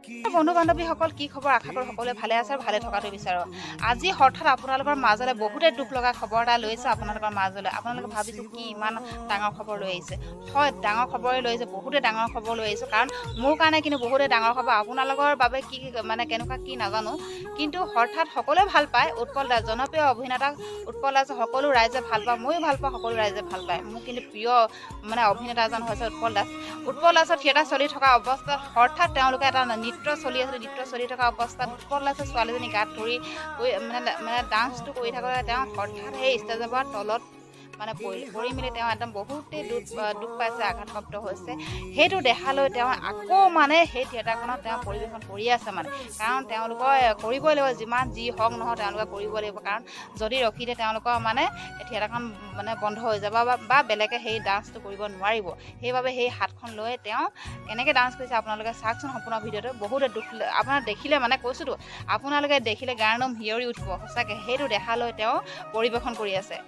বন্ধু বান্ধৱীসকল কি খবৰ আশা কৰোঁ সকলোৱে ভালে আছে আৰু ভালে থকাটো বিচাৰোঁ আজি হঠাৎ আপোনালোকৰ মাজলৈ বহুতে দুখ লগা খবৰ এটা লৈছে আপোনালোকৰ মাজলৈ আপোনালোকে ভাবিছে কি ইমান ডাঙৰ খবৰ লৈ আহিছে হয় ডাঙৰ খবৰে লৈ আহিছে বহুতে ডাঙৰ খবৰ লৈ আহিছোঁ কাৰণ মোৰ কাৰণে কিন্তু বহুতে ডাঙৰ খবৰ আপোনালোকৰ বাবে কি মানে কেনেকুৱা কি নাজানো কিন্তু হঠাৎ সকলোৱে ভাল পায় উৎপল দাস জনপ্ৰিয় অভিনেতা উৎপল দাস সকলো ৰাইজে ভাল পায় ময়ো ভাল পাওঁ সকলো ৰাইজে ভাল পায় মোৰ কিন্তু প্ৰিয় মানে অভিনেতা এজন হৈছে উৎপল দাসৰ থিয়েটাৰ চলি থকা অৱস্থাত হঠাৎ তেওঁলোকে এটা নৃত্য চলি থকা অৱস্থাত উৎপল দাসৰ ছোৱালীজনী গাত ধৰি মানে ডান্সটো কৰি থাকোঁতে তেওঁ হঠাৎ সেই ষ্টেজৰ পৰা তলত মানে পৰি মেলি তেওঁ একদম বহুতেই দুখ পাইছে আঘাতপ্ৰাপ্ত হৈছে সেইটো দেখালৈ তেওঁ আকৌ মানে সেই থিয়েটাৰখনত তেওঁ পৰিৱেশন কৰি আছে মানে কাৰণ তেওঁলোকৰ কৰিবই লাগিব যিমান যি হওক নহয় তেওঁলোকে কৰিবই লাগিব কাৰণ যদি ৰখি দিয়ে তেওঁলোকৰ মানে থিয়েটাৰখন মানে বন্ধ হৈ যাব বা বেলেগে সেই ডান্সটো কৰিব নোৱাৰিব সেইবাবে সেই হাতখন লৈ তেওঁ কেনেকৈ ডান্স কৰিছে আপোনালোকে চাওকচোন সম্পূৰ্ণ ভিডিঅ'টো বহুতে দুখ আপোনাৰ দেখিলে মানে কৈছোঁতো আপোনালোকে দেখিলে গাৰ নোম হিয়ৰি উঠিব সঁচাকৈ সেইটো দেখালৈ তেওঁ পৰিৱেশন কৰি আছে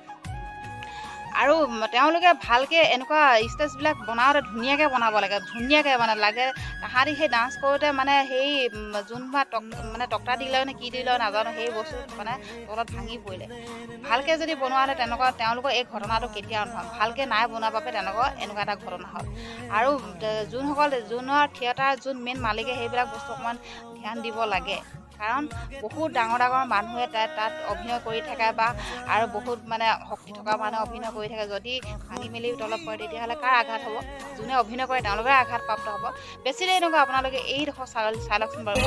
আৰু তেওঁলোকে ভালকৈ এনেকুৱা ষ্টেজবিলাক বনাওঁতে ধুনীয়াকৈ বনাব লাগে ধুনীয়াকৈ মানে লাগে তাহাঁতি সেই ডান্স কৰোঁতে মানে সেই যোনবা মানে টক্টা দিলে নে কি দিলে নাজানো সেই বস্তু মানে তলত ভাঙি পৰিলে ভালকৈ যদি বনোৱা হ'লে তেনেকুৱা তেওঁলোকৰ এই ঘটনাটো কেতিয়াও নহয় ভালকৈ নাই বনোৱাৰ বাবে তেনেকুৱা এনেকুৱা এটা ঘটনা হ'ল আৰু যোনৰ থিয়েটাৰ যোন মেইন মালিকে সেইবিলাক বস্তু অকণমান ধ্যান দিব লাগে কাৰণ বহুত ডাঙৰ মানুহে তাত অভিনয় কৰি থাকে বা আৰু বহুত মানে শক্তি থকা মানুহে অভিনয় কৰি থাকে যদি ভাঙি মেলি তলত পৰে তেতিয়াহ'লে কাৰ আঘাত হ'ব যোনে অভিনয় কৰে তেওঁলোকে আঘাতপ্ৰাপ্ত হ'ব বেছি দেৰি নকয় আপোনালোকে এইডোখৰ চাই লওকচোন বাৰু